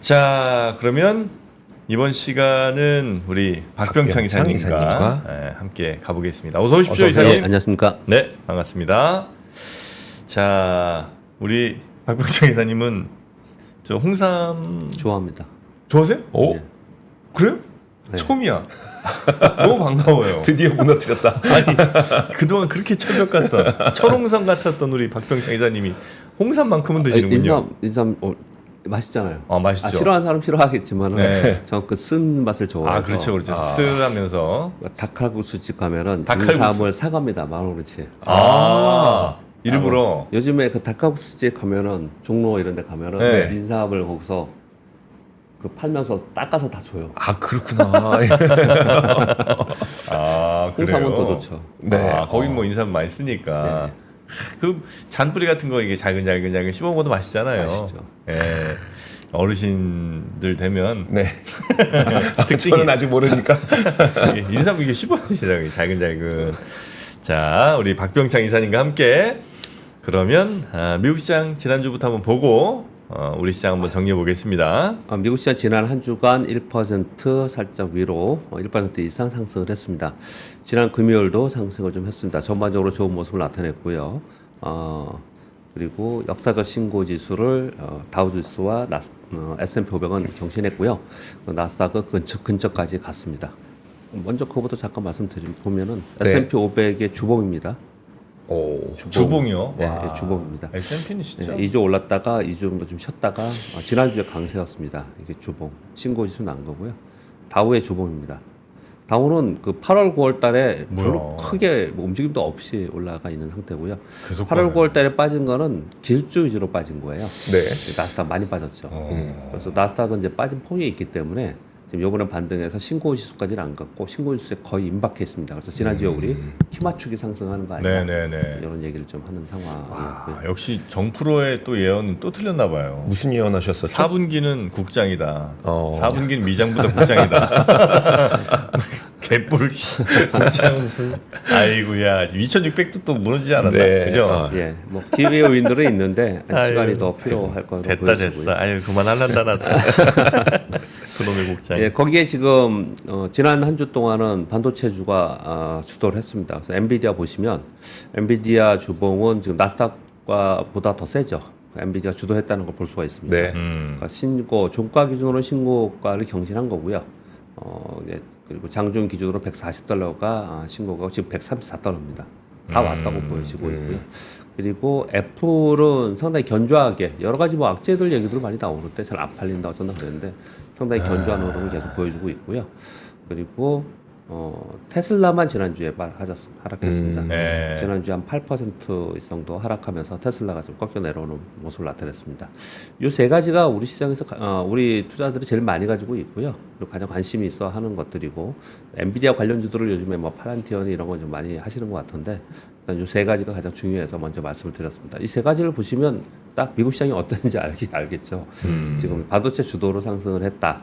자, 그러면 이번 시간은 우리 박병창 이사님과 함께 가보겠습니다. 어서 오십시오, 이사님. 네, 안녕하십니까. 네, 반갑습니다. 자, 우리 박병창 이사님은 저 홍삼 좋아합니다. 좋아하세요? 오, 네. 그래요? 네. 처음이야. 너무 반가워요. 드디어 무너뜨렸다. 아니, 그동안 그렇게 철벽 같던 철홍삼 같았던 우리 박병창 이사님이 홍삼만큼은 드시는군요. 인삼 맛있잖아요. 맛있죠. 싫어하는 사람 싫어하겠지만 네. 저는 그 쓴 맛을 좋아해서. 그렇죠, 그렇죠. 씁쓸하면서. 닭칼국수집 가면은 닭칼국수. 인삼을 사갑니다. 만원어치. 일부러. 요즘에 그 닭칼국수집 가면은 종로 이런 데 가면은 네. 인삼을 거기서 그 팔면서 닦아서 다 줘요. 그렇구나. 홍삼은 그래요? 더 좋죠. 네. 거긴 뭐 인삼 많이 쓰니까. 그 잔뿌리 같은 거 이게 잘근잘근 씹어 먹어도 맛있잖아요. 맛있죠. 예. 어르신들 되면 네. 특징이 저는 아직 모르니까. 인삼 이게 씹어지잖아요. 잘근잘근. 자, 우리 박병창 이사님과 함께 그러면 미국 시장 지난주부터 한번 보고 우리 시장 한번 정리해 보겠습니다. 미국 시장 지난 한 주간 1% 살짝 위로 1% 이상 상승을 했습니다. 지난 금요일도 상승을 좀 했습니다. 전반적으로 좋은 모습을 나타냈고요. 그리고 역사적 신고 지수를 다우지수와 S&P 500은 경신했고요. 나스닥은 근처까지 갔습니다. 먼저 그거부터 잠깐 말씀드리면은 네. S&P 500의 주봉입니다. 주봉이요? 네, 와. 주봉입니다. S&P는 진짜. 네, 2주 올랐다가 2주 정도 좀 쉬었다가 지난주에 강세였습니다. 이게 주봉 신고지수 난 거고요. 다우의 주봉입니다. 다우는 그 8월 9월 달에 별로 크게 뭐 움직임도 없이 올라가 있는 상태고요. 8월 9월 달에 빠진 거는 기술주 위주로 빠진 거예요. 네. 나스닥 많이 빠졌죠. 그래서 나스닥은 이제 빠진 폭이 있기 때문에 지금 요번에 반등해서 신고지수까지는 안 갔고 신고지수에 거의 임박해 있습니다. 그래서 지난주에 우리 키 맞추기 상승하는 거 아니냐 네네네. 이런 얘기를 좀 하는 상황이었고요. 역시 정프로의 또 예언은 또 틀렸나 봐요. 무슨 예언하셨었죠? 4분기는 국장이다. 4분기는 미장보다 국장이다. 개뿔 국장. 아이고야. 2,600도 또 무너지지 않았나? 네. 그죠? 예, 뭐 기회 요인들은 있는데 시간이 더 필요할 거라고 됐다 보여지고요. 됐어. 아유 그만할란다 나도. 그놈의 국장. 예, 거기에 지금 지난 한 주 동안은 반도체주가 주도를 했습니다. 그래서 엔비디아 보시면 엔비디아 주봉은 지금 나스닥과 보다 더 세죠. 엔비디아 주도했다는 걸 볼 수가 있습니다. 네. 그러니까 신고 종가 기준으로 신고가를 경신한 거고요. 예, 그리고 장중 기준으로 140달러가 신고가 지금 134달러입니다. 다 왔다고 보여지고 있고요. 그리고 애플은 상당히 견조하게 여러 가지 뭐 악재들 얘기들 많이 나오는데 잘 안 팔린다고 저는 그랬는데 상당히 견조한 흐름을 계속 보여주고 있고요. 그리고 테슬라만 지난주에 하락했습니다. 네. 지난주에 한 8% 정도 하락하면서 테슬라가 좀 꺾여 내려오는 모습을 나타냈습니다. 이 세 가지가 우리 시장에서 우리 투자들이 제일 많이 가지고 있고요. 그리고 가장 관심이 있어 하는 것들이고 엔비디아 관련주들을 요즘에 뭐 파란티언 이런 거 좀 많이 하시는 것 같은데 이 세 가지가 가장 중요해서 먼저 말씀을 드렸습니다. 이 세 가지를 보시면 딱 미국 시장이 어떤지 알겠죠. 지금 반도체 주도로 상승을 했다.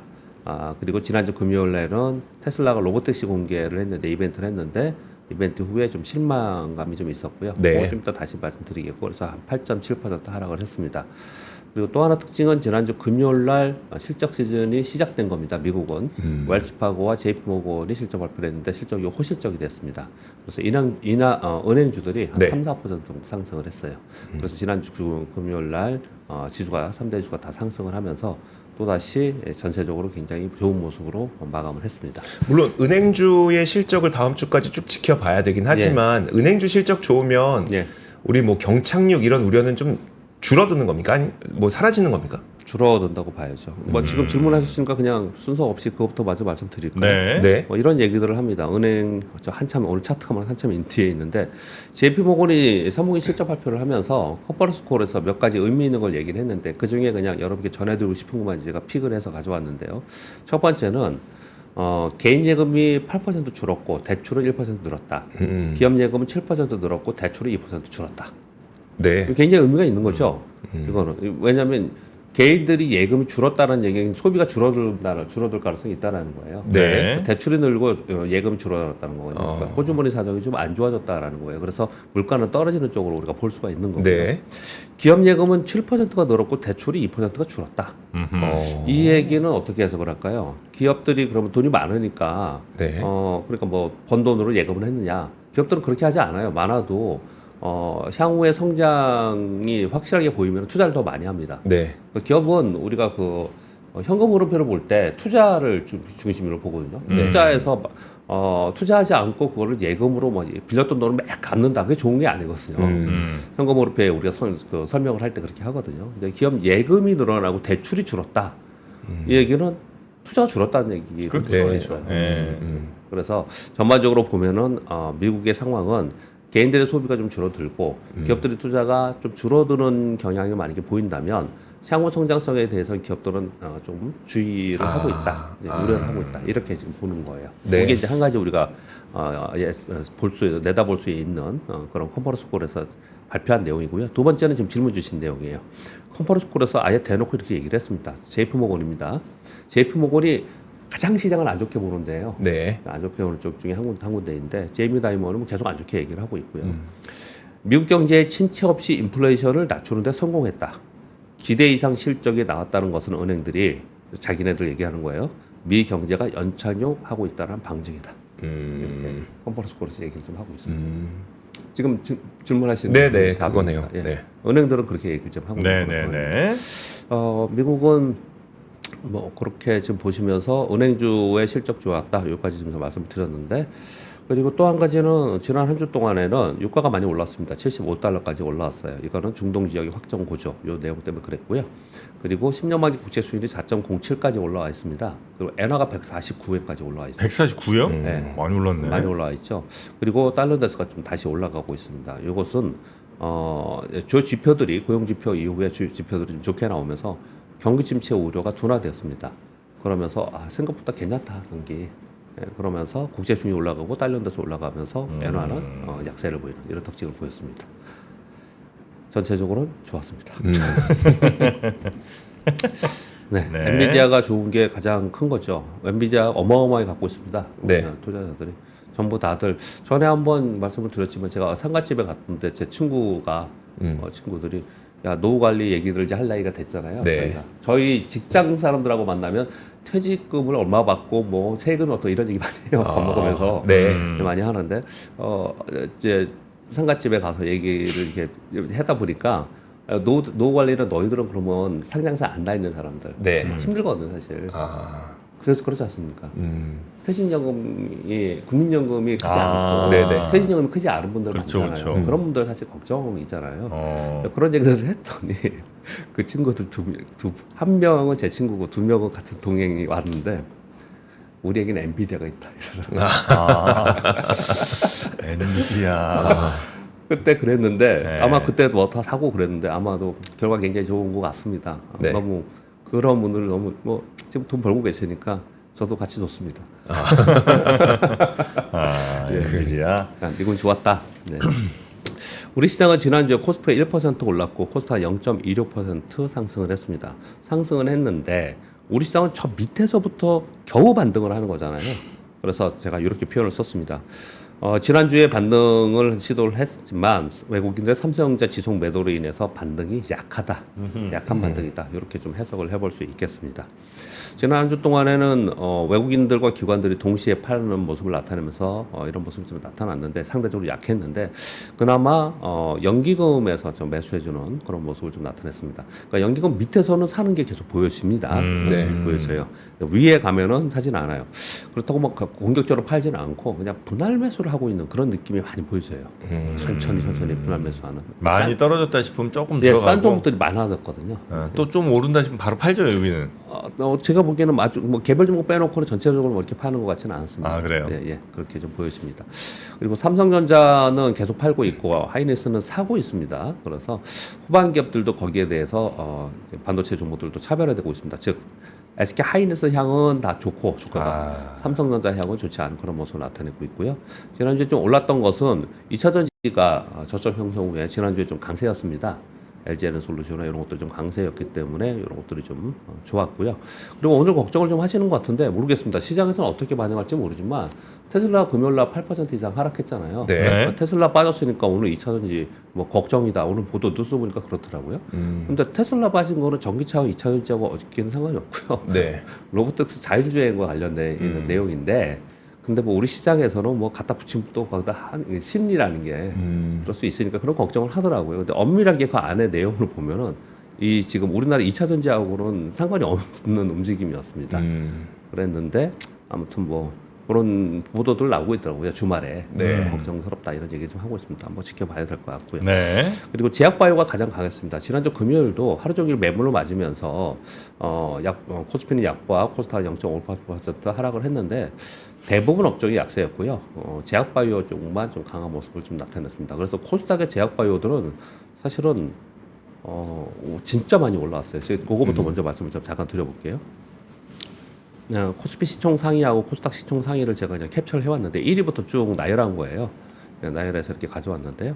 그리고 지난주 금요일 날은 테슬라가 로보택시 공개를 했는데 이벤트를 했는데 이벤트 후에 좀 실망감이 좀 있었고요. 네. 좀 이따 다시 말씀드리겠고 그래서 한 8.7% 하락을 했습니다. 그리고 또 하나 특징은 지난주 금요일 날 실적 시즌이 시작된 겁니다. 미국은 웰스파고와 JP모건이 실적 발표를 했는데 실적이 호실적이 됐습니다. 그래서 은행주들이 한 네. 3-4% 정도 상승을 했어요. 그래서 지난주 금요일 날 지수가 3대 주가 다 상승을 하면서 또다시 전세적으로 굉장히 좋은 모습으로 마감을 했습니다. 물론 은행주의 실적을 다음 주까지 쭉 지켜봐야 되긴 하지만 은행주 실적 좋으면 예. 우리 뭐 경착륙 이런 우려는 좀 줄어드는 겁니까? 아니 뭐 사라지는 겁니까? 줄어든다고 봐야죠. 뭐 지금 질문하셨으니까 그냥 순서 없이 그것부터 먼저 말씀드릴게요. 네. 네. 뭐 이런 얘기들을 합니다. 은행 한참 오늘 차트가 한참 뒤에 있는데 JP모건이 3분기 실적 발표를 하면서 컨퍼런스 콜에서 몇 가지 의미 있는 걸 얘기를 했는데 그 중에 그냥 여러분께 전해드리고 싶은 것만 제가 픽을 해서 가져왔는데요. 첫 번째는 개인 예금이 8% 줄었고 대출은 1% 늘었다. 기업 예금은 7% 늘었고 대출은 2% 줄었다. 네. 굉장히 의미가 있는 거죠. 이거는 왜냐하면 개인들이 예금이 줄었다는 얘기는 소비가 줄어들 가능성이 있다는 거예요. 네. 대출이 늘고 예금이 줄어들었다는 거거든요. 그러니까 호주머니 사정이 좀 안 좋아졌다라는 거예요. 그래서 물가는 떨어지는 쪽으로 우리가 볼 수가 있는 거고요. 네. 기업 예금은 7%가 늘었고 대출이 2%가 줄었다. 음흠. 이 얘기는 어떻게 해석을 할까요? 기업들이 그러면 돈이 많으니까 네. 그러니까 뭐 번 돈으로 예금을 했느냐? 기업들은 그렇게 하지 않아요. 많아도 향후의 성장이 확실하게 보이면 투자를 더 많이 합니다. 네. 기업은 우리가 현금 흐름표를 볼 때 투자를 중심으로 보거든요. 투자해서 투자하지 않고 그거를 예금으로 뭐 빌렸던 돈을 막 갚는다. 그게 좋은 게 아니거든요. 현금 흐름표에 우리가 설명을 할 때 그렇게 하거든요. 근데 기업 예금이 늘어나고 대출이 줄었다. 이 얘기는 투자가 줄었다는 얘기를 그렇죠. 그렇죠. 네. 그래서 전반적으로 보면은 미국의 상황은 개인들의 소비가 좀 줄어들고 기업들의 투자가 좀 줄어드는 경향이 만약에 보인다면 향후 성장성에 대해서 기업들은 좀 주의를 하고 있다, 우려를 하고 있다 이렇게 지금 보는 거예요. 네. 이게 이제 한 가지 우리가 내다볼 수 있는 그런 컨퍼런스 콜에서 발표한 내용이고요. 두 번째는 지금 질문 주신 내용이에요. 컨퍼런스 콜에서 아예 대놓고 이렇게 얘기를 했습니다. JP 모건입니다. JP 모건이 가장 시장을 안 좋게 보는데요. 네. 안 좋게 보는 쪽 중에 한 군데인데 제이미 다이먼은 계속 안 좋게 얘기를 하고 있고요. 미국 경제의 침체 없이 인플레이션을 낮추는 데 성공했다. 기대 이상 실적이 나왔다는 것은 은행들이 자기네들 얘기하는 거예요. 미 경제가 연착륙하고 있다는 방증이다. 이렇게 컨퍼런스 콜에서 얘기를 좀 하고 있습니다. 지금 질문하시는 네네, 답입니다. 그거네요. 예. 네. 은행들은 그렇게 얘기를 좀 하고 있는 거예요. 네네네. 미국은 뭐 그렇게 지금 보시면서 은행주의 실적 좋았다. 여기까지 지금 말씀을 드렸는데 그리고 또 한 가지는 지난 한 주 동안에는 유가가 많이 올랐습니다. 75달러까지 올라왔어요. 이거는 중동 지역의 확정 고조 요 내용 때문에 그랬고요. 그리고 10년 만기 국채 수익률이 4.07까지 올라와 있습니다. 그리고 엔화가 149엔까지 올라와 있어요. 149요? 네. 많이 올랐네. 많이 올라와 있죠. 그리고 달러 인덱스가 좀 다시 올라가고 있습니다. 이것은 주 지표들이 고용 지표 이후에 주 지표들이 좀 좋게 나오면서 경기 침체 우려가 둔화되었습니다. 그러면서 생각보다 괜찮다는 게 그러면서 국제 수익이 올라가고 달러 인덱스 올라가면서 엔화는 약세를 보이는 이런 특징을 보였습니다. 전체적으로는 좋았습니다. 네, 네. 엔비디아가 좋은 게 가장 큰 거죠. 엔비디아 어마어마하게 갖고 있습니다. 네. 투자자들이 전부 다들 전에 한번 말씀을 드렸지만 제가 상가집에 갔는데 제 친구가 친구들이 야 노후 관리 얘기를 이제 할 나이가 됐잖아요. 네. 저희 직장 사람들하고 만나면 퇴직금을 얼마 받고 뭐 세금이 어떠 이런 얘기 많이 해요. 밥 먹으면서 네. 많이 하는데 이제 상가집에 가서 얘기를 이렇게 하다 보니까 노후 관리는 너희들은 그러면 상장사 안 다니는 사람들 네. 힘들거든 사실. 아. 그래서 그렇지 않습니까? 퇴직연금이 국민연금이 크지 않고 네네. 퇴직연금이 크지 않은 분들 그렇죠, 많잖아요. 그렇죠. 그런 분들 사실 걱정이잖아요. 어. 그런 얘기를 했더니 그 친구들 한 명은 제 친구고 두 명은 같은 동행이 왔는데 우리에게는 엔비디아가 있다 이러더라고요. 엔비디아. 그때 그랬는데 네. 아마 그때 뭐 다 사고 그랬는데 아마도 결과 굉장히 좋은 것 같습니다. 네. 너무 그런 분들 너무 뭐 지금 돈 벌고 계시니까 저도 같이 좋습니다. 엔비디아. 미국은 좋았다. 네. 우리 시장은 지난주에 코스피가 1% 올랐고 코스닥 0.26% 상승을 했습니다. 상승은 했는데 우리 시장은 저 밑에서부터 겨우 반등을 하는 거잖아요. 그래서 제가 이렇게 표현을 썼습니다. 지난주에 반등을 시도를 했지만 외국인들의 삼성전자 지속 매도로 인해서 반등이 약하다. 약한 반등이다. 이렇게 좀 해석을 해볼 수 있겠습니다. 지난 한 주 동안에는 외국인들과 기관들이 동시에 파는 모습을 나타내면서 이런 모습이 좀 나타났는데 상대적으로 약했는데 그나마 연기금에서 좀 매수해주는 그런 모습을 좀 나타냈습니다. 그러니까 연기금 밑에서는 사는 게 계속 보여집니다. 네. 보여져요. 위에 가면은 사진 않아요. 그렇다고 막 공격적으로 팔지는 않고 그냥 분할 매수를 하고 있는 그런 느낌이 많이 보여져요. 천천히 분할 매수하는. 많이 떨어졌다 싶으면 조금 예, 싼 들어가고 종목들이 많아졌거든요. 또 좀 오른다 싶으면 바로 팔죠 여기는. 제가 보기에는 아주 뭐 개별 종목 빼놓고는 전체적으로 뭐 이렇게 파는 것 같지는 않습니다. 아, 그래요? 예, 그렇게 좀 보여집니다. 그리고 삼성전자는 계속 팔고 있고 하이닉스는 사고 있습니다. 그래서 후반 기업들도 거기에 대해서 반도체 종목들도 차별화되고 있습니다. 즉 SK 하이닉스 향은 다 좋고 주가가 삼성전자 향은 좋지 않은 그런 모습을 나타내고 있고요. 지난주에 좀 올랐던 것은 2차 전지가 저점 형성 후에 지난주에 좀 강세였습니다. LG 에너솔루션이나 이런 것도 좀 강세였기 때문에 이런 것들이 좀 좋았고요. 그리고 오늘 걱정을 좀 하시는 것 같은데 모르겠습니다. 시장에서는 어떻게 반응할지 모르지만 테슬라 금요일날 8% 이상 하락했잖아요. 네. 테슬라 빠졌으니까 오늘 2차전지 뭐 걱정이다. 오늘 보도 뉴스 보니까 그렇더라고요. 근데 테슬라 빠진 거는 전기차와 2차전지하고 어저께는 상관이 없고요. 네. 로보틱스 자율주행과 관련된 있는 내용인데 근데 뭐 우리 시장에서는 뭐 갖다 붙이면 또 거기다 심리라는 게 그럴 수 있으니까 그런 걱정을 하더라고요. 근데 엄밀하게 그 안에 내용을 보면은 이 지금 우리나라 2차 전지하고는 상관이 없는 움직임이었습니다. 그랬는데 아무튼 뭐 그런 보도들 나오고 있더라고요. 주말에 네. 걱정스럽다 이런 얘기 좀 하고 있습니다. 한번 지켜봐야 될 것 같고요. 네. 그리고 제약바이오가 가장 강했습니다. 지난주 금요일도 하루 종일 매물을 맞으면서 코스피는 약보와 코스닥 0.58% 하락을 했는데 대부분 업종이 약세였고요. 제약바이오 쪽만 좀 강한 모습을 좀 나타냈습니다. 그래서 코스닥의 제약바이오들은 사실은 진짜 많이 올라왔어요. 제가 그거부터 먼저 말씀을 좀 잠깐 드려볼게요. 코스피 시총 상위하고 코스닥 시총 상위를 제가 그냥 캡처를 해왔는데 1위부터 쭉 나열한 거예요. 나열해서 이렇게 가져왔는데요.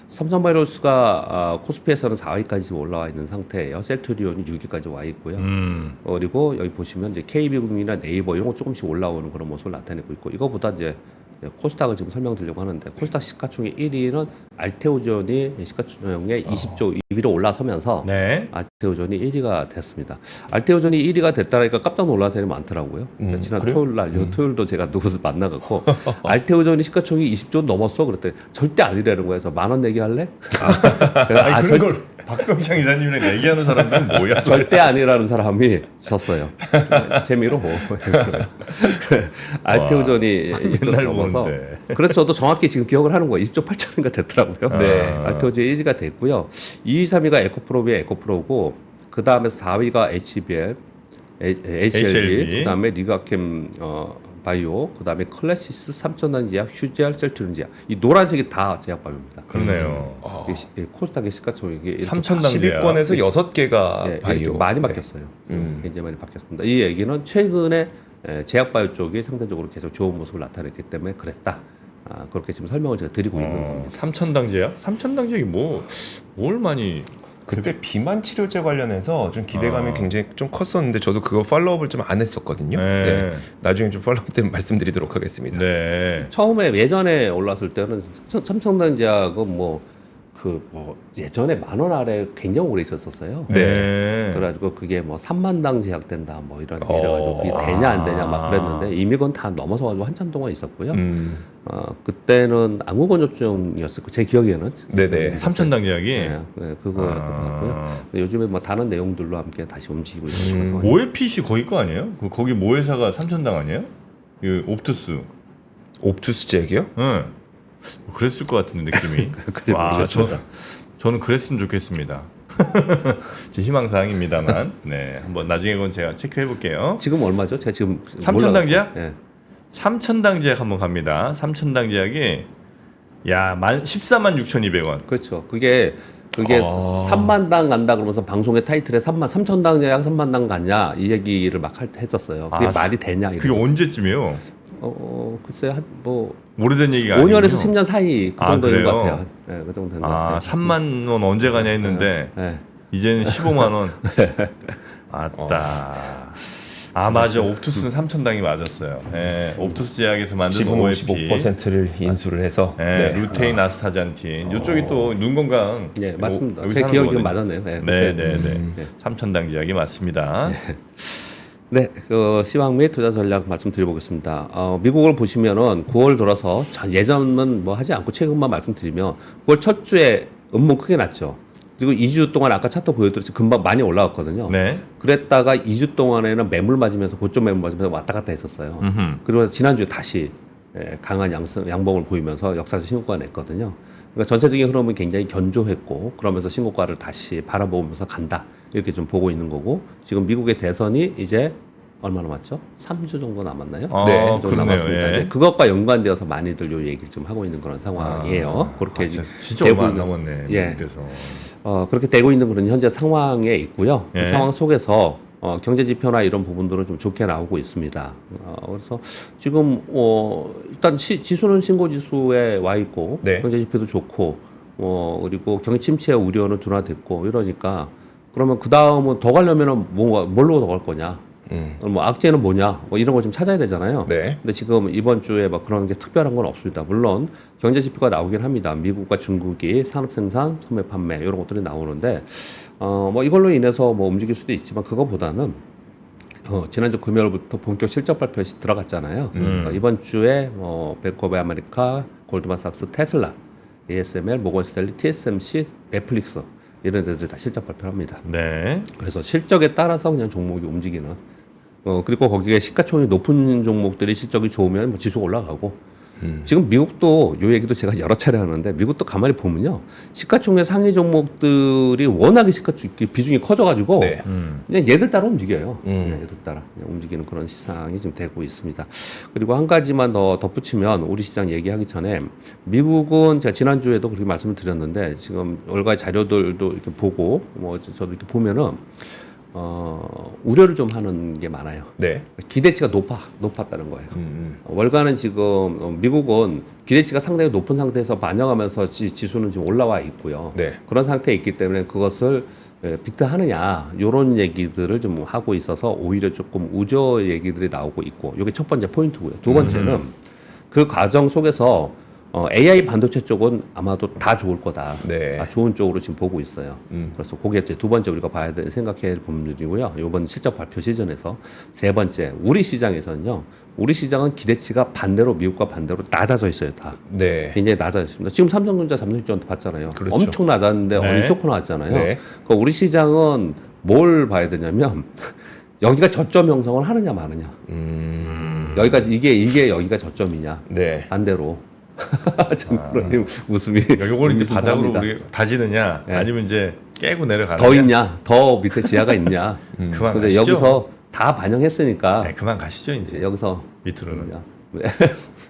삼성바이오로스가 코스피에서는 4위까지 지금 올라와 있는 상태예요. 셀트리온이 6위까지 와 있고요. 그리고 여기 보시면 이제 KB금융이나 네이버 이런 거 조금씩 올라오는 그런 모습을 나타내고 있고 이거보다 이제 코스닥을 지금 설명드리려고 하는데 코스닥 시가총액 1위는 알테오전이 시가총액의 20조 2위로 올라서면서 네. 알테오전이 1위가 됐습니다. 알테오전이 1위가 됐다니까 깜짝 놀란 사람이 많더라고고 지난 그래요? 토요일 날 토요일도 제가 누구서 만나갖고 알테오전이 시가총액 20조 넘었어 그랬더니 절대 아니라는 거예요. 그래서 10,000원 내기 할래? 아니 그런 걸 박병창 이사님이랑 얘기하는 사람들은 뭐야? 절대 아니라는 사람이 졌어요. 재미로. 알테오전이 맨날 20조 넘어서. 보는데. 그래서 저도 정확히 지금 기억을 하는 거예요. 20조 8천인가 됐더라고요. 네. 알테오전이 1위가 됐고요. 2위, 3위가 에코프로비의 에코프로고 그 다음에 4위가 HBL, HLB, 그 다음에 리가캠 바이오, 그 다음에 클래시스, 삼천단지약, 휴지알, 셀트론지약. 이 노란색이 다 제약바이오입니다. 그러네요. 코스닥의 시가총액이 3,000단계야. 10위권에서 6개가 예, 바이오. 이렇게 많이 네. 바뀌었어요. 굉장히 많이 바뀌었습니다. 이 얘기는 최근에 제약바이오 쪽이 상대적으로 계속 좋은 모습을 나타냈기 때문에 그랬다. 그렇게 지금 설명을 제가 드리고 있는 겁니다. 3,000당제야? 3,000당제이 뭘 많이 그때 비만 치료제 관련해서 좀 기대감이 굉장히 좀 컸었는데 저도 그거 팔로우업을 좀 안 했었거든요. 네. 네. 나중에 좀 팔로우업 때 말씀드리도록 하겠습니다. 네. 처음에 예전에 올랐을 때는 삼성단지약은 예전에 10,000원 아래 굉장히 오래 있었어요. 네. 그래가지고 그게 뭐 30,000당 제약된다 뭐 이래가지고 그게 되냐 안 되냐 막 그랬는데 이미 그건 다 넘어서가지고 한참 동안 있었고요. 그때는 안구건조증이었을 거제 기억에는. 네네. 3,000당제약이 네, 그거였던 것 같고요. 요즘에 뭐 다른 내용들로 함께 다시 움직이고 있는 상황입니다. 모에핏이 거기 거 아니에요? 거기 모회사가 3,000당 아니에요? 이 옵투스. 옵투스 잭이요? 응. 그랬을 것 같은 느낌이. 그지 모르겠습니다. 저는 그랬으면 좋겠습니다. 제 희망사항입니다만, 네, 한번 나중에 그건 제가 체크해 볼게요. 지금 얼마죠? 제가 지금 3,000당 제약? 예. 3,000당 제약 한번 갑니다. 3,000당 제약이 146,200원. 그렇죠. 그게 3만당 간다 그러면서 방송의 타이틀에 3,000당 제약 3만당 갔냐 이 얘기를 막 했었어요. 그게 말이 되냐? 그게 언제쯤이에요? 글쎄요, 뭐 오래된 얘기가 5년에서 아니군요. 10년 사이 그 정도인 그래요? 것 같아요. 네, 그 정도 된 것 같아요. 3만 원 언제 가냐 했는데 네. 이제는 15만 원. 아따. 맞아. 옵투스는 3,000당이 맞았어요. 예, 옵투스 제약에서 만든 지분 OFP. 55%를 인수를 해서 예, 루테인 아스타잔틴. 이쪽이 또 눈 건강. 네, 맞습니다. 여기 제 사는 기억이 거거든요. 맞았네요. 네. 3,000당 제약이 맞습니다. 네, 시황 및 투자 전략 말씀드려보겠습니다. 미국을 보시면은 9월 들어서 예전은 뭐 하지 않고 최근만 말씀드리면 9월 첫 주에 음봉 크게 났죠. 그리고 2주 동안 아까 차트 보여드렸지 금방 많이 올라왔거든요. 네. 그랬다가 2주 동안에는 매물 맞으면서 고점 매물 맞으면서 왔다 갔다 했었어요. 그리고 지난주에 다시 강한 양봉을 보이면서 역사적 신고가 냈거든요. 그러니까 전체적인 흐름은 굉장히 견조했고 그러면서 신고가를 다시 바라보면서 간다 이렇게 좀 보고 있는 거고 지금 미국의 대선이 이제 얼마 남았죠? 3주 정도 남았나요? 네, 그 정도 그러네요. 남았습니다. 예. 이제 그것과 연관되어서 많이들 요 얘기를 좀 하고 있는 그런 상황이에요. 그렇게 진짜 되고 얼마 안 있는- 남았네. 예. 미국에서. 그렇게 되고 있는 그런 현재 상황에 있고요. 예. 그 상황 속에서 경제 지표나 이런 부분들은 좀 좋게 나오고 있습니다. 그래서 지금 일단 지수는 신고 지수에 와 있고 네. 경제 지표도 좋고 그리고 경기 침체 우려는 둔화됐고 이러니까 그러면 그 다음은 더 가려면은 뭘로 더 갈 거냐? 뭐 악재는 뭐냐? 뭐 이런 걸 좀 찾아야 되잖아요. 네. 근데 지금 이번 주에 막 그런 게 특별한 건 없습니다. 물론 경제 지표가 나오긴 합니다. 미국과 중국이 산업 생산, 소매 판매 이런 것들이 나오는데 뭐 이걸로 인해서 뭐 움직일 수도 있지만 그거보다는 지난주 금요일부터 본격 실적 발표 들어갔잖아요. 그러니까 이번 주에 뱅크 오브 아메리카, 골드만삭스, 테슬라, ASML, 모건스탠리, TSMC, 넷플릭스 이런 데들이 다 실적 발표합니다. 네. 그래서 실적에 따라서 그냥 종목이 움직이는. 그리고 거기에 시가총액이 높은 종목들이 실적이 좋으면 뭐 지수가 올라가고. 지금 미국도 요 얘기도 제가 여러 차례 하는데 미국도 가만히 보면요 시가총액 상위 종목들이 워낙에 비중이 커져가지고 네. 그냥 얘들 따라 움직여요. 얘들 따라 그냥 움직이는 그런 시장이 지금 되고 있습니다. 그리고 한 가지만 더 덧붙이면 우리 시장 얘기하기 전에 미국은 제가 지난 주에도 그렇게 말씀을 드렸는데 지금 월가의 자료들도 이렇게 보고 뭐 저도 이렇게 보면은 우려를 좀 하는 게 많아요. 네. 기대치가 높았다는 거예요. 월가는 지금 미국은 기대치가 상당히 높은 상태에서 반영하면서 지수는 지금 올라와 있고요. 네. 그런 상태에 있기 때문에 그것을 비트하느냐 이런 얘기들을 좀 하고 있어서 오히려 조금 우려 얘기들이 나오고 있고 이게 첫 번째 포인트고요. 두 번째는 그 과정 속에서 AI 반도체 쪽은 아마도 다 좋을 거다. 네. 다 좋은 쪽으로 지금 보고 있어요. 그래서 그게 이제 두 번째 우리가 봐야 될 생각해야 할 부분들이고요. 이번 실적 발표 시즌에서 세 번째 우리 시장에서는요. 우리 시장은 기대치가 반대로 미국과 반대로 낮아져 있어요. 다. 네. 굉장히 낮아져 있습니다. 지금 삼성전자 봤잖아요. 그렇죠. 엄청 낮았는데 네. 어닝 쇼크 나왔잖아요. 네. 그 우리 시장은 뭘 봐야 되냐면 여기가 저점 형성을 하느냐 마느냐. 여기가 이게 여기가 저점이냐. 네. 반대로. 정말 웃음이. 요거는 이제 웃음이 바닥으로 납니다. 우리 다지느냐 네. 아니면 이제 깨고 내려가느냐. 더 있냐, 더 밑에 지하가 있냐. 그만 근데 가시죠. 여기서 다 반영했으니까 네, 그만 가시죠 이제. 여기서 밑으로는. 네.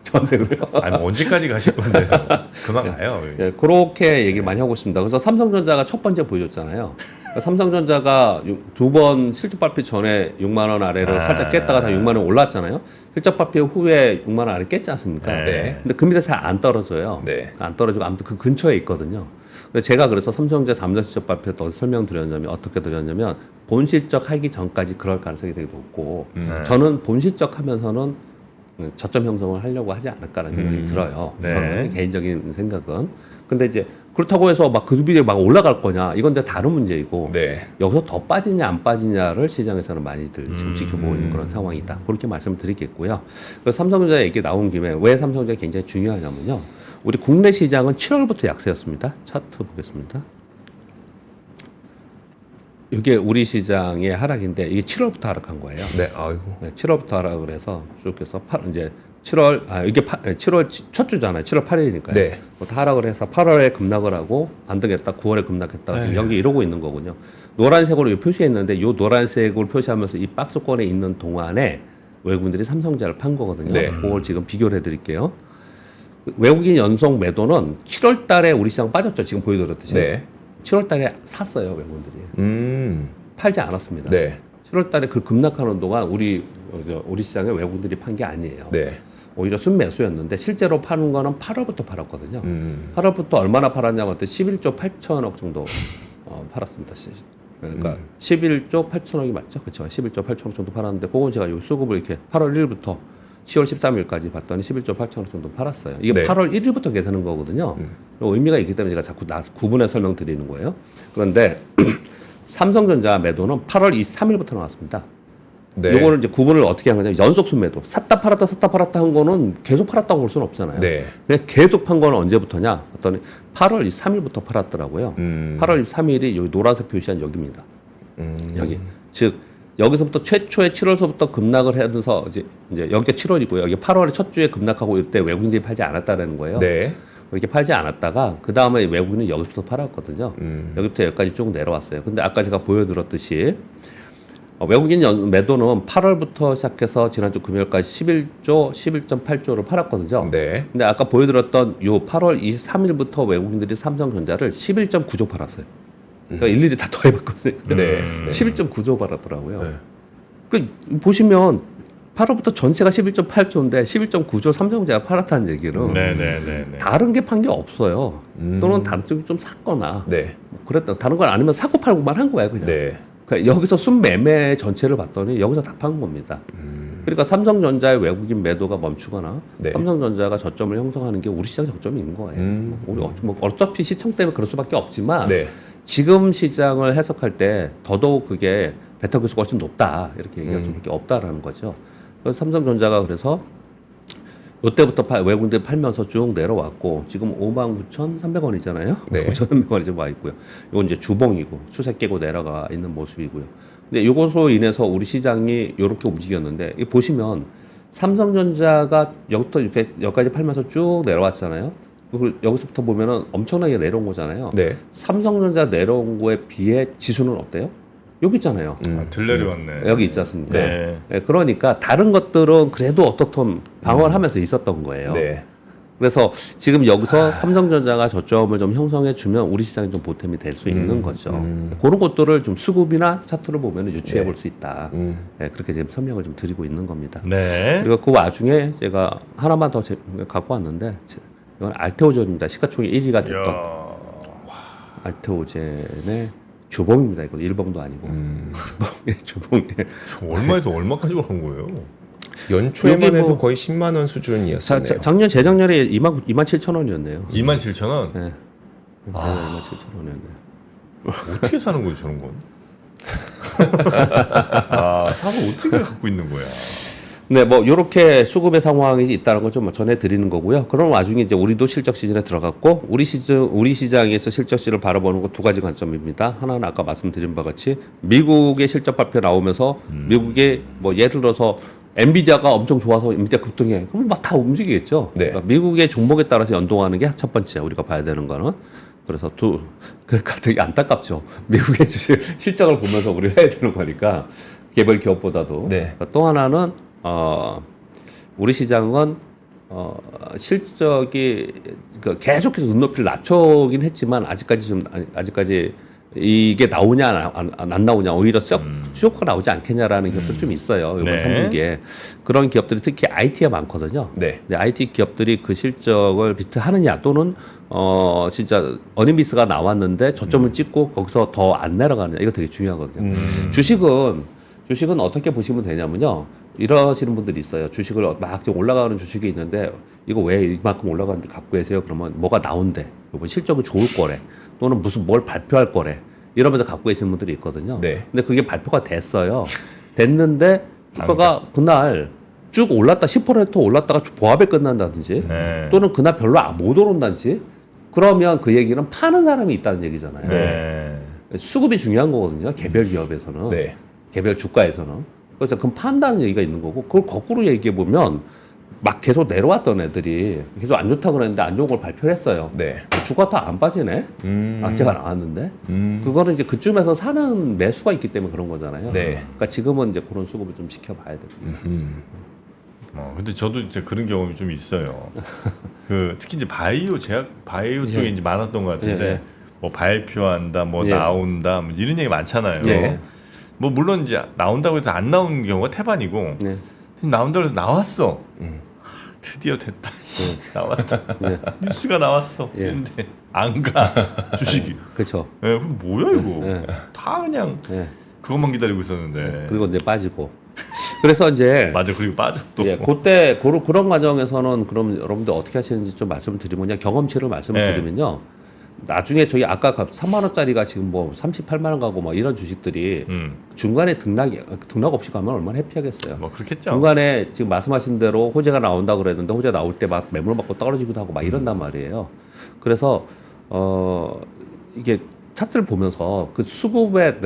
저한테 그래요. 아니 뭐 언제까지 가실 건데요. 그만 가요. 예, 그렇게 얘기를 많이 하고 있습니다. 그래서 삼성전자가 첫 번째 보여줬잖아요. 그러니까 삼성전자가 두 번 실적 발표 전에 6만 원 아래를 살짝 깼다가 다 6만 원 올랐잖아요. 실적 발표 후에 6만 원 아래 깼지 않습니까? 네. 근데 그 밑에 잘 안 떨어져요. 네. 안 떨어지고 아무튼 그 근처에 있거든요. 제가 그래서 삼성전자 3전 실적 발표 때 설명드렸냐면 어떻게 드렸냐면 본 실적 하기 전까지 그럴 가능성이 되게 높고 저는 본 실적 하면서는 저점 형성을 하려고 하지 않을까라는 생각이 들어요. 네. 저는 개인적인 생각은. 근데 이제 그렇다고 해서 막 그 비율이 막 올라갈 거냐 이건 이제 다른 문제이고 네. 여기서 더 빠지냐 안 빠지냐를 시장에서는 많이들 지금 지켜보고 있는 그런 상황이다. 그렇게 말씀을 드리겠고요. 그래서 삼성전자 얘기 나온 김에 왜 삼성전자 굉장히 중요하냐면요. 우리 국내 시장은 7월부터 약세였습니다. 차트 보겠습니다. 이게 우리 시장의 하락인데 이게 7월부터 하락한 거예요. 네. 아이고. 네, 7월부터 하락을 해서 쭉 해서 이제 7월 이게 7월 첫 주잖아요. 7월 8일이니까요. 네. 다 하락을 해서 8월에 급락을 하고 반등했다. 9월에 급락했다가 지금 여기 이러고 있는 거군요. 노란색으로 이 표시했는데 이 노란색으로 표시하면서 이 박스권에 있는 동안에 외국인들이 삼성전자를 판 거거든요. 네. 그걸 지금 비교를 해드릴게요. 외국인 연속 매도는 7월 달에 우리 시장 빠졌죠. 지금 보여드렸듯이. 네. 7월 달에 샀어요. 외국인들이. 팔지 않았습니다. 네. 7월 달에 그 급락하는 동안 우리 시장에 외국인들이 판 게 아니에요. 네. 오히려 순매수였는데 실제로 파는 거는 8월부터 팔았거든요. 8월부터 얼마나 팔았냐면 그때 11조 8천억 정도 팔았습니다. 그러니까 11조 8천억이 맞죠? 그렇죠. 11조 8천억 정도 팔았는데 그건 제가 요 수급을 이렇게 8월 1일부터 10월 13일까지 봤더니 11조 8천억 정도 팔았어요. 이게 네. 8월 1일부터 계산한 거거든요. 의미가 있기 때문에 제가 자꾸 구분해 설명드리는 거예요. 그런데 삼성전자 매도는 8월 23일부터 나왔습니다. 네. 요거를 이제 구분을 어떻게 한 거냐면 연속 순매도. 샀다 팔았다 한 거는 계속 팔았다고 볼 수는 없잖아요. 네. 근데 계속 판 거는 언제부터냐? 했더니 8월 23일부터 팔았더라고요. 8월 23일이 여기 노란색 표시한 여기입니다. 여기. 즉 여기서부터 최초의 7월서부터 급락을 하면서 이제 여기가 7월이고요. 여기 8월에 첫 주에 급락하고 이때 외국인들이 팔지 않았다라는 거예요. 네. 이렇게 팔지 않았다가 그 다음에 외국인은 여기부터 팔았거든요. 여기부터 여기까지 쭉 내려왔어요. 근데 아까 제가 보여드렸듯이 외국인 매도는 8월부터 시작해서 지난주 금요일까지 11.8조를 팔았거든요. 네. 근데 아까 보여드렸던 요 8월 23일부터 외국인들이 삼성전자를 11.9조 팔았어요. 그러니까 일일이 다 더해봤거든요. 네. 11.9조 팔았더라고요. 네. 그 보시면 8월부터 전체가 11.8조인데 11.9조 삼성전자가 팔았다는 얘기는 네네네. 다른 게 판 게 없어요. 또는 다른 쪽이 좀 샀거나 네. 뭐 그랬다. 다른 건 아니면 사고 팔고만 한 거야 그냥. 네. 그러니까 여기서 순매매 전체를 봤더니 여기서 다 판 겁니다. 그러니까 삼성전자의 외국인 매도가 멈추거나 네. 삼성전자가 저점을 형성하는 게 우리 시장 저점인 거예요. 우리 뭐 어차피 시청 때문에 그럴 수밖에 없지만 네. 지금 시장을 해석할 때 더더욱 그게 베타 교수가 훨씬 높다 이렇게 얘기할 수밖에 없다라는 거죠. 그래서 삼성전자가 그래서 이때부터 외국인들 팔면서 쭉 내려왔고 지금 59,300원이잖아요. 네. 5,300원이 지금 와 있고요. 이건 이제 주봉이고 추세 깨고 내려가 있는 모습이고요. 근데 이것으로 인해서 우리 시장이 이렇게 움직였는데 이 보시면 삼성전자가 여기부터 이렇게 여기까지 팔면서 쭉 내려왔잖아요. 그리고 여기서부터 보면은 엄청나게 내려온 거잖아요. 네. 삼성전자 내려온 거에 비해 지수는 어때요? 여기 있잖아요. 들 내려왔네. 여기 있지 않습니까? 네. 네, 그러니까 다른 것들은 그래도 어떻든 방어를 하면서 있었던 거예요. 네. 그래서 지금 여기서 삼성전자가 저점을 좀 형성해 주면 우리 시장이 좀 보탬이 될 수 있는 거죠. 그런 것들을 좀 수급이나 차트를 보면 유추해 볼 수 있다. 네, 그렇게 지금 설명을 좀 드리고 있는 겁니다. 네. 그리고 그 와중에 제가 하나만 더 갖고 왔는데 이건 알테오젠입니다. 시가총액 1위가 됐던 이야. 알테오젠의 주봉입니다. 이거 일봉도 아니고 주봉에 저 얼마에서 얼마까지 간 거예요? 연초에만 여기 해도 뭐- 거의 10만 원 수준이었어요. 작년 재작년에 27,000원이었네요. 27,000원? 네. 27,000원이었네요. 어떻게 사는 거지 저런 건? 아, 사서 어떻게 갖고 있는 거야? 네, 뭐 이렇게 수급의 상황이 있다는 걸 좀 전해 드리는 거고요. 그런 와중에 이제 우리도 실적 시즌에 들어갔고 우리 시장에서 실적 시즌을 바라보는 것 두 가지 관점입니다. 하나는 아까 말씀드린 바 같이 미국의 실적 발표 나오면서 미국의 뭐 예를 들어서 엔비디아가 엄청 좋아서 엔비디아 급등해. 그럼 막 다 움직이겠죠. 네. 그러니까 미국의 종목에 따라서 연동하는 게 첫 번째 우리가 봐야 되는 거는. 그래서 그러니까 되게 안타깝죠. 미국의 주식 실적을 보면서 우리가 해야 되는 거니까 개별 기업보다도. 네. 그러니까 또 하나는 우리 시장은 실적이 그러니까 계속해서 눈높이를 낮추긴 했지만 아직까지 이게 나오냐 안 나오냐 오히려 수요가 나오지 않겠냐라는 기업들이 좀 있어요. 이번 네. 3분기에 그런 기업들이 특히 IT가 많거든요. 네. 근데 IT 기업들이 그 실적을 비트하느냐 또는 진짜 어닝비스가 나왔는데 저점을 찍고 거기서 더 안 내려가느냐 이거 되게 중요하거든요. 주식은 어떻게 보시면 되냐면요. 이러시는 분들이 있어요. 주식을 막 지금 올라가는 주식이 있는데 이거 왜 이만큼 올라가는데 갖고 계세요? 그러면 뭐가 나온대. 이번 실적이 좋을 거래. 또는 무슨 뭘 발표할 거래. 이러면서 갖고 계시는 분들이 있거든요. 네. 근데 그게 발표가 됐어요. 됐는데 주가가 그날 쭉 올랐다 10% 올랐다가 보합에 끝난다든지 네. 또는 그날 별로 못 오른다든지 그러면 그 얘기는 파는 사람이 있다는 얘기잖아요. 네. 수급이 중요한 거거든요. 개별 기업에서는. 네. 개별 주가에서는. 그래서 그럼 판다는 얘기가 있는 거고 그걸 거꾸로 얘기해 보면 막 계속 내려왔던 애들이 계속 안 좋다고 그랬는데 안 좋은 걸 발표를 했어요. 네. 주가 더 안 빠지네. 악재가 나왔는데 그거는 이제 그쯤에서 사는 매수가 있기 때문에 그런 거잖아요. 네. 그러니까 지금은 이제 그런 수급을 좀 지켜봐야 됩니다. 근데 저도 이제 그런 경험이 좀 있어요. 그 특히 이제 바이오 쪽에 예. 이제 많았던 것 같은데 예. 뭐 발표한다, 뭐 예. 나온다, 뭐 이런 얘기 많잖아요. 예. 뭐 물론 이제 나온다고 해서 안 나오는 경우가 태반이고 네. 나온다고 해서 나왔어. 드디어 됐다. 나왔다. 예. 뉴스가 나왔어. 예. 근데 안 가. 주식이. 그렇죠. 예, 그럼 뭐야 이거? 예. 다 그냥 예. 그것만 기다리고 있었는데. 그리고 이제 빠지고. 그래서 이제 맞아. 그리고 빠져 또. 예, 그때 그런 과정에서는 그럼 여러분들 어떻게 하시는지 좀 말씀을 드리면 그냥 경험치를 말씀을 네. 드리면요. 나중에 저희 아까 3만 원짜리가 지금 뭐 38만 원 가고 뭐 이런 주식들이 중간에 등락 없이 가면 얼마나 해피하겠어요. 뭐 그렇겠죠. 중간에 지금 말씀하신 대로 호재가 나온다 그랬는데 호재 나올 때 막 매물 맞고 떨어지기도 하고 막 이런단 말이에요. 그래서 이게 차트를 보면서 그 수급에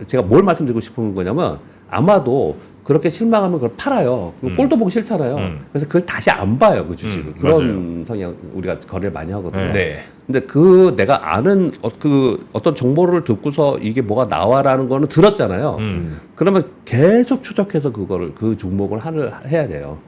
제가 뭘 말씀드리고 싶은 거냐면 아마도 그렇게 실망하면 그걸 팔아요. 꼴도 보기 싫잖아요. 그래서 그걸 다시 안 봐요, 그 주식을. 그런 성향 우리가 거래를 많이 하거든요. 네. 근데 내가 아는 어떤 정보를 듣고서 이게 뭐가 나와라는 거는 들었잖아요. 그러면 계속 추적해서 그 종목을 해야 돼요.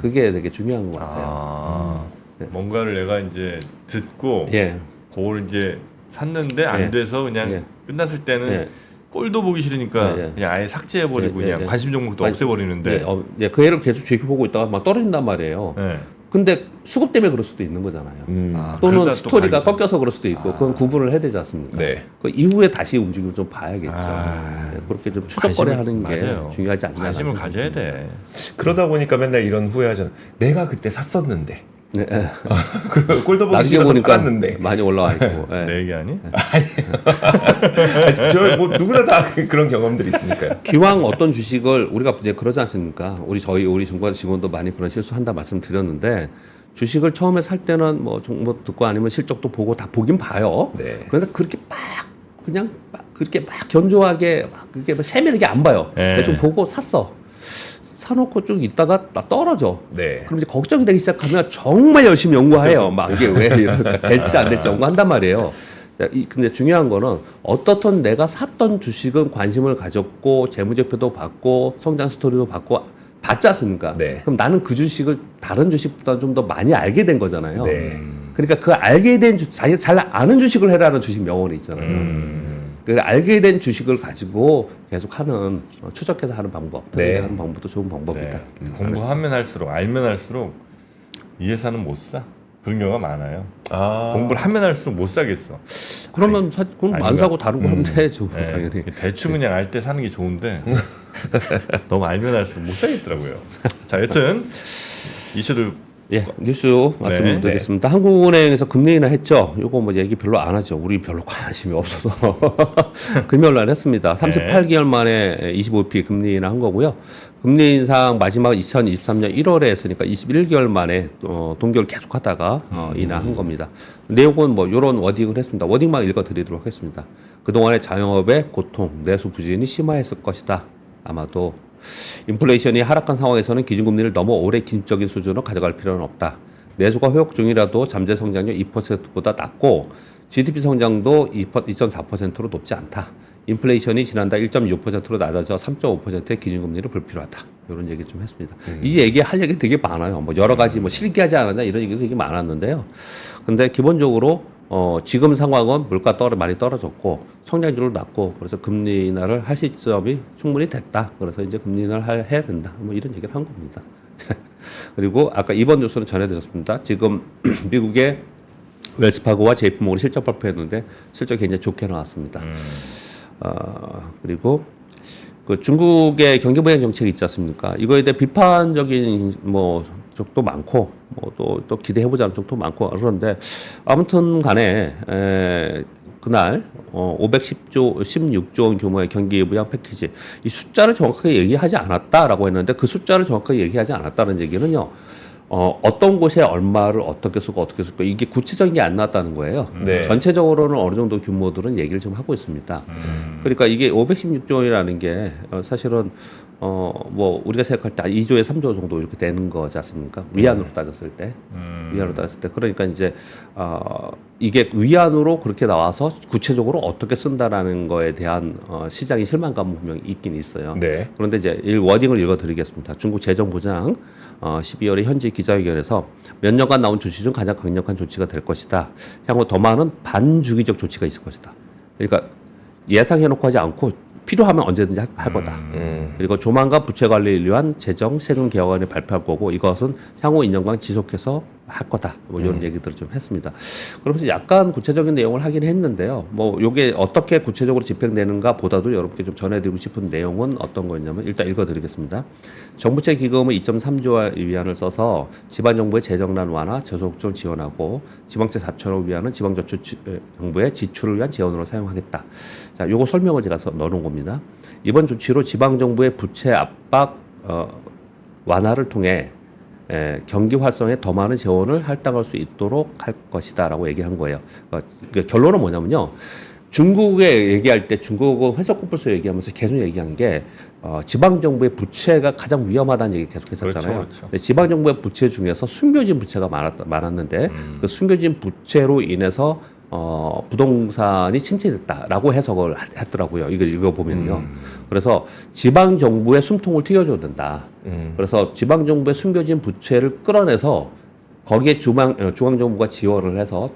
그게 되게 중요한 것 같아요. 뭔가를 내가 이제 듣고 예. 그걸 이제 샀는데 안 예. 돼서 그냥 예. 끝났을 때는 예. 꼴도 보기 싫으니까 예, 예. 그냥 아예 삭제해버리고 예, 예, 그냥 예. 관심 종목도 아니, 없애버리는데. 그 애를 계속 지켜보고 있다가 막 떨어진단 말이에요. 예. 근데 수급 때문에 그럴 수도 있는 거잖아요. 아, 또는 그러다 또 스토리가 가겠다. 꺾여서 그럴 수도 있고 그건 구분을 해야 되지 않습니까? 네. 그 이후에 다시 움직임을 좀 봐야겠죠. 아, 네, 그렇게 좀 추적거래하는 게 맞아요. 중요하지 않나. 관심을 가져야 돼. 그러다 보니까 맨날 이런 후회하잖아. 내가 그때 샀었는데. 네, 꼴도 보기 나중에 싫어서 보니까 팔았는데. 많이 올라와 있고. 네. 내 얘기 아니? 저뭐 누구나 다 그런 경험들이 있으니까요. 기왕 어떤 주식을 우리가 이제 그러지 않습니까? 우리 정관 직원도 많이 그런 실수한다 말씀드렸는데 주식을 처음에 살 때는 뭐 정보 듣고 아니면 실적도 보고 다 보긴 봐요. 네. 그런데 그렇게 그냥 그렇게 막 견조하게 막 그렇게 막 세밀하게 안 봐요. 네. 대충 보고 샀어. 사놓고 쭉 있다가 나 떨어져. 네. 그럼 이제 걱정이 되기 시작하면 정말 열심히 연구해요. 막 이게 왜 이럴까 될지 안 될지 연구한단 말이에요. 근데 중요한 거는 어떻든 내가 샀던 주식은 관심을 가졌고 재무제표도 봤고 성장 스토리도 봤고 봤지 않습니까? 네. 그럼 나는 그 주식을 다른 주식보다 좀 더 많이 알게 된 거잖아요. 네. 그러니까 그 알게 된 자기가 잘 아는 주식을 해라는 주식 명언이 있잖아요. 그 알게 된 주식을 가지고 계속 하는 추적해서 하는 방법, 네. 하는 방법도 좋은 방법이다. 네. 공부하면 할수록 알면 할수록 이 회사는 못 사. 그런 경우가 많아요. 아. 공부를 하면 할수록 못 사겠어. 그러면 그럼 안 아니면- 사고 다른 거 하면 되죠, 네. 당연히. 대충 그냥 알 때 사는 게 좋은데 너무 알면 할수록 못 사겠더라고요. 자, 여튼 이슈를 예, 뉴스 말씀드리겠습니다. 네. 한국은행에서 금리 인하 했죠. 요거 뭐 얘기 별로 안 하죠. 우리 별로 관심이 없어서 금요일 날 했습니다. 38개월 만에 25p 금리 인하 한 거고요. 금리 인상 마지막 2023년 1월에 했으니까 21개월 만에 동결 계속 하다가 인하한 겁니다. 내용은 뭐 요런 워딩을 했습니다. 워딩만 읽어 드리도록 하겠습니다. 그동안의 자영업의 고통, 내수 부진이 심화했을 것이다. 아마도 인플레이션이 하락한 상황에서는 기준금리를 너무 오래 기준적인 수준으로 가져갈 필요는 없다. 내수가 회복 중이라도 잠재 성장률 2%보다 낮고 GDP 성장도 2.4%로 높지 않다. 인플레이션이 지난달 1.6%로 낮아져 3.5%의 기준금리를 볼 필요하다. 이런 얘기 좀 했습니다. 이 얘기 할 얘기 되게 많아요. 뭐 여러 가지 뭐 실기하지 않았냐 이런 얘기도 되게 많았는데요. 근데 기본적으로 지금 상황은 물가 많이 떨어졌고 성장률도 낮고 그래서 금리 인하를 할 시점이 충분히 됐다. 그래서 이제 금리 인하를 해야 된다. 뭐 이런 얘기를 한 겁니다. 그리고 아까 이번 뉴스는 전해드렸습니다. 지금 미국의 웰스파고와 JP모건이 실적 발표했는데 실적이 굉장히 좋게 나왔습니다. 그리고 그 중국의 경기 부양 정책이 있지 않습니까? 이거에 대해 비판적인 뭐 쪽도 많고 뭐 또 기대해보자는 쪽도 많고 그런데 아무튼 간에 그날 16조 원 규모의 경기 부양 패키지 이 숫자를 정확하게 얘기하지 않았다라고 했는데 그 숫자를 정확하게 얘기하지 않았다는 얘기는요. 어떤 곳에 얼마를 어떻게 쓰고 어떻게 쓰고 이게 구체적인 게 안 나왔다는 거예요. 네. 전체적으로는 어느 정도 규모들은 얘기를 좀 하고 있습니다. 그러니까 이게 516조 원이라는 게 사실은 뭐 우리가 생각할 때 2조에 3조 정도 이렇게 되는 거지 않습니까? 위안으로 따졌을 때. 위안으로 따졌을 때. 그러니까 이제 이게 위안으로 그렇게 나와서 구체적으로 어떻게 쓴다라는 거에 대한 시장의 실망감은 분명히 있긴 있어요. 네. 그런데 이제 워딩을 읽어드리겠습니다. 중국 재정부장 12월에 현지 기자회견에서 몇 년간 나온 조치 중 가장 강력한 조치가 될 것이다. 향후 더 많은 반주기적 조치가 있을 것이다. 그러니까 예상해놓고 하지 않고 필요하면 언제든지 할 거다. 그리고 조만간 부채 관리를 위한 재정 세금 개혁안을 발표할 거고 이것은 향후 2년간 지속해서 할 거다. 뭐 이런 얘기들을 좀 했습니다. 그러면서 약간 구체적인 내용을 하긴 했는데요. 뭐 이게 어떻게 구체적으로 집행되는가 보다도 여러분께 좀 전해드리고 싶은 내용은 어떤 거였냐면 일단 읽어드리겠습니다. 정부채 기금은 2.3조 위안을 써서 지방정부의 재정난 완화, 저소득층을 지원하고 지방채 4천억 위안은 지방저축정부의 지출을 위한 재원으로 사용하겠다. 자, 요거 설명을 제가 넣어놓은 겁니다. 이번 조치로 지방정부의 부채 압박 완화를 통해 경기 활성에 더 많은 재원을 할당할 수 있도록 할 것이다라고 얘기한 거예요. 그러니까 결론은 뭐냐면요. 중국에 얘기할 때 중국은 회석급불소 얘기하면서 계속 얘기한 게 지방정부의 부채가 가장 위험하다는 얘기 계속 했었잖아요. 그렇죠. 근데 지방정부의 부채 중에서 숨겨진 부채가 많았는데 그 숨겨진 부채로 인해서 부동산이 침체됐다라고 해석을 했더라고요. 이걸 읽어보면요. 그래서 지방정부의 숨통을 튀겨줘야 된다. 그래서 지방정부의 숨겨진 부채를 끌어내서 거기에 중앙정부가 지원을 해서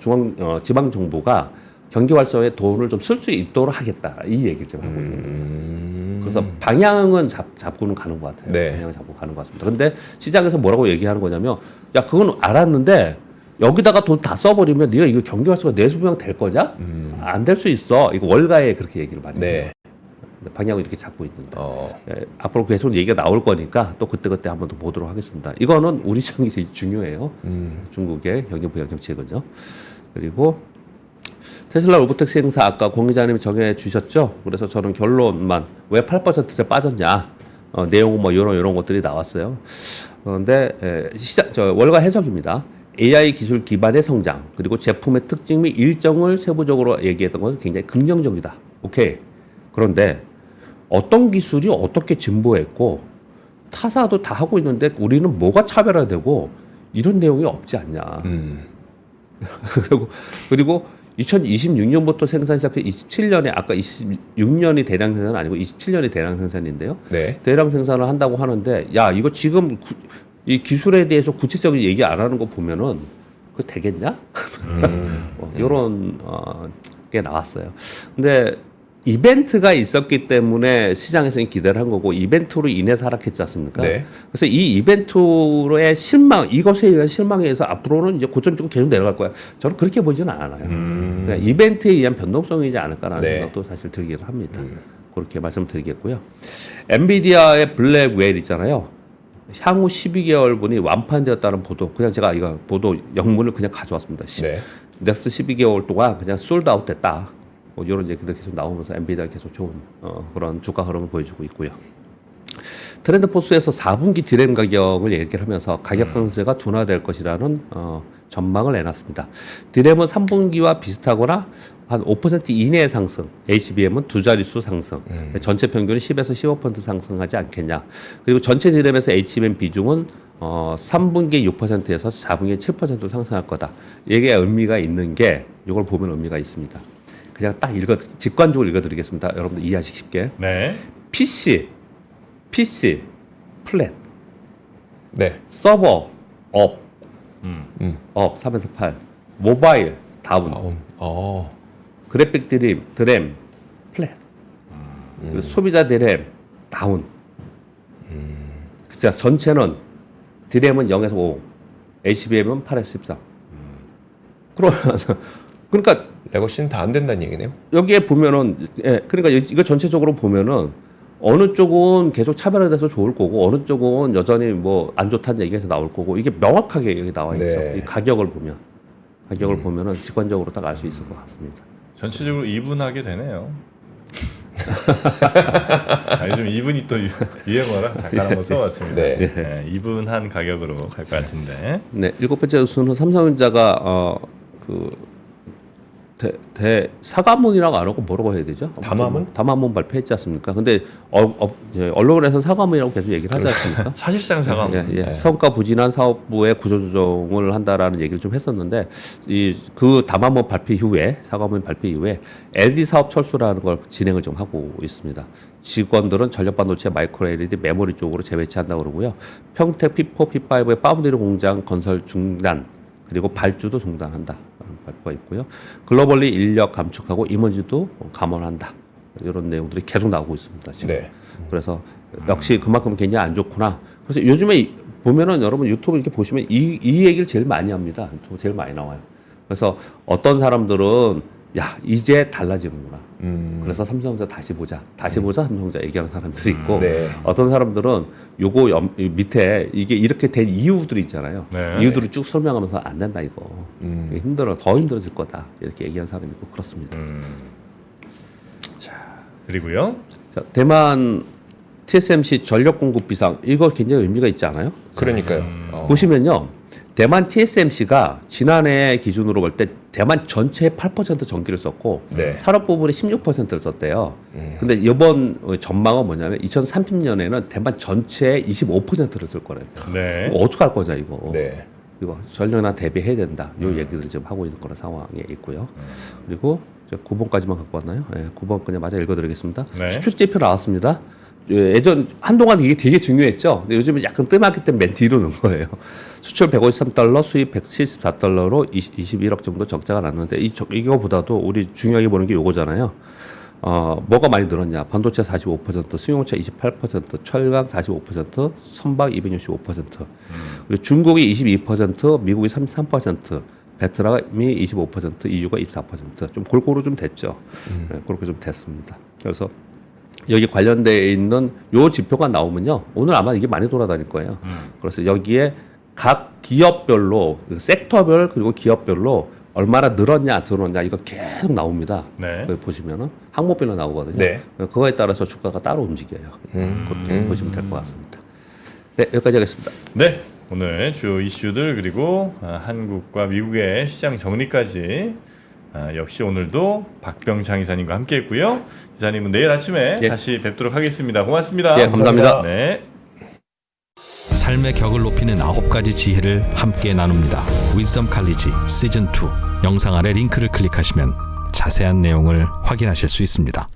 지방정부가 경기 활성화에 돈을 좀 쓸 수 있도록 하겠다 이 얘기를 지금 하고 있는 거예요. 그래서 방향은 잡고는 가는 것 같아요. 네. 방향은 잡고 가는 것 같습니다. 근데 시장에서 뭐라고 얘기하는 거냐면 야 그건 알았는데 여기다가 돈 다 써버리면 네가 이거 경기 활성화 내수명 될 거냐? 안 될 수 있어. 이거 월가에 그렇게 얘기를 많이 해요. 네. 방향을 이렇게 잡고 있는데 앞으로 계속 얘기가 나올 거니까 또 그때 한번 더 보도록 하겠습니다. 이거는 우리 시장이 되게 중요해요. 중국의 경제부양 정책은요. 그리고 테슬라 로보택시 행사 아까 공 기자님이 정해 주셨죠. 그래서 저는 결론만 왜 8%째 빠졌냐 내용은 뭐 이런 것들이 나왔어요. 그런데 월가 해석입니다. AI 기술 기반의 성장 그리고 제품의 특징 및 일정을 세부적으로 얘기했던 것은 굉장히 긍정적이다. 오케이. 그런데 어떤 기술이 어떻게 진보했고 타사도 다 하고 있는데 우리는 뭐가 차별화되고 이런 내용이 없지 않냐. 그리고 2026년부터 생산 시작해 27년에 아까 26년이 대량 생산 아니고 27년이 대량 생산인데요. 네. 대량 생산을 한다고 하는데 야 이거 지금 이 기술에 대해서 구체적인 얘기 안 하는 거 보면은 그거 되겠냐? 이런 게 나왔어요. 근데 이벤트가 있었기 때문에 시장에서는 기대를 한 거고 이벤트로 인해서 하락했지 않습니까? 네. 그래서 이 이벤트로의 실망, 이것에 의한 실망에 의해서 앞으로는 이제 고점 쪽으로 계속 내려갈 거야. 저는 그렇게 보지는 않아요. 그냥 이벤트에 의한 변동성이지 않을까라는 네. 생각도 사실 들기를 합니다. 그렇게 말씀드리겠고요. 엔비디아의 블랙 웨일 있잖아요. 향후 12개월분이 완판되었다는 보도. 그냥 제가 이거 보도 영문을 그냥 가져왔습니다. 네. 넥스트 12개월 동안 그냥 솔드아웃 됐다. 뭐 이런 얘기들 계속 나오면서 엔비디아 계속 좋은 그런 주가 흐름을 보여주고 있고요. 트렌드 포스에서 4분기 디램 가격을 얘기를 하면서 가격 상승세가 둔화될 것이라는 전망을 내놨습니다. 디램은 3분기와 비슷하거나 한 5% 이내의 상승, HBM은 두 자릿수 상승, 전체 평균은 10에서 15% 상승하지 않겠냐. 그리고 전체 디램에서 HBM 비중은 3분기 6%에서 4분기 7% 상승할 거다. 이게 의미가 있는 게 이걸 보면 의미가 있습니다. 그냥 딱 직관적으로 읽어드리겠습니다. 여러분들 이해하시기 쉽게. 네. PC 플랫, 네. 서버 업 3에서 8, 모바일 다운, 그래픽 드램 플랫, 그리고 소비자 드램 다운. 자 전체는 드램은 0에서 5, HBM은 8에서 13. 그러니까 레거시는 다 안 된다는 얘기네요. 여기에 보면은 그러니까 이거 전체적으로 보면은 어느 쪽은 계속 차별화돼서 좋을 거고 어느 쪽은 여전히 뭐 안 좋다는 얘기에서 나올 거고 이게 명확하게 여기 나와 있죠. 네. 이 가격을 보면은 직관적으로 딱 알 수 있을 것 같습니다. 전체적으로 이분하게 되네요. 요즘 이분이 또 유행어라 잠깐 한번 써봤습니다. 네. 네, 이분한 가격으로 갈 것 같은데. 네, 일곱 번째 뉴스는 삼성전자가 사과문이라고 안 하고 뭐라고 해야 되죠? 담화문? 담화문 발표했지 않습니까? 근데 언론에서 사과문이라고 계속 얘기를 하지 않습니까? 사실상 사과. 예. 성과 부진한 사업부의 구조조정을 한다라는 얘기를 좀 했었는데 그 담화문 발표 이후에 사과문 발표 이후에 LED 사업 철수라는 걸 진행을 좀 하고 있습니다. 직원들은 전력 반도체, 마이크로 LED, 메모리 쪽으로 재배치한다고 그러고요. 평택 P4, P5의 파운드리 공장 건설 중단 그리고 발주도 중단한다. 발표가 있고요. 글로벌리 인력 감축하고 임원진도 감원한다. 이런 내용들이 계속 나오고 있습니다. 지금. 네. 그래서 역시 그만큼 굉장히 안 좋구나. 그래서 요즘에 보면은 여러분 유튜브 이렇게 보시면 이 얘기를 제일 많이 합니다. 유튜브 제일 많이 나와요. 그래서 어떤 사람들은 야 이제 달라지는구나. 그래서 삼성전자 다시 보자 삼성전자 얘기하는 사람들이 있고 네. 어떤 사람들은 요거 밑에 이게 이렇게 된 이유들이 있잖아요. 네. 이유들을 쭉 설명하면서 안 된다 이거 더 힘들어질 거다 이렇게 얘기하는 사람이 있고 그렇습니다. 그리고요. 자, 대만 TSMC 전력 공급 비상 이거 굉장히 의미가 있지 않아요? 그러니까요. 보시면요. 대만 TSMC가 지난해 기준으로 볼 때 대만 전체의 8% 전기를 썼고 네. 산업 부분의 16%를 썼대요. 근데 이번 전망은 뭐냐면 2030년에는 대만 전체의 25%를 쓸 거래요. 네. 이거 어떡할 거냐 이거. 네. 이거 전력이나 대비해야 된다. 이 얘기들을 지금 하고 있는 그런 상황에 있고요. 그리고 9번까지만 갖고 왔나요? 네, 9번 그냥 마저 읽어드리겠습니다. 네. 수출지표 나왔습니다. 예전 한동안 이게 되게 중요했죠. 근데 요즘은 약간 뜸하기 때문에 맨 뒤로 넣은 거예요. 수출 153달러, 수입 174달러로 21억 정도 적자가 났는데 이거보다도 우리 중요하게 보는 게 요거잖아요. 뭐가 많이 늘었냐? 반도체 45%, 승용차 28%, 철강 45%, 선박 265%. 그리고 중국이 22%, 미국이 33%, 베트남이 25%, EU가 24%. 좀 골고루 좀 됐죠. 네, 그렇게 좀 됐습니다. 그래서 여기 관련되어 있는 요 지표가 나오면요. 오늘 아마 이게 많이 돌아다닐 거예요. 그래서 여기에 각 기업별로, 섹터별 그리고 기업별로 얼마나 늘었냐, 들었냐 이거 계속 나옵니다. 네. 여기 보시면은 항목별로 나오거든요. 네. 그거에 따라서 주가가 따로 움직여요. 그렇게 보시면 될 것 같습니다. 네, 여기까지 하겠습니다. 네, 오늘 주요 이슈들 그리고 한국과 미국의 시장 정리까지 역시 오늘도 박병창 이사님과 함께했고요. 이사님은 내일 아침에 예. 다시 뵙도록 하겠습니다. 고맙습니다. 예, 감사합니다. 네. 삶의 격을 높이는 9가지 지혜를 함께 나눕니다. 위즈덤 칼리지 시즌 2 영상 아래 링크를 클릭하시면 자세한 내용을 확인하실 수 있습니다.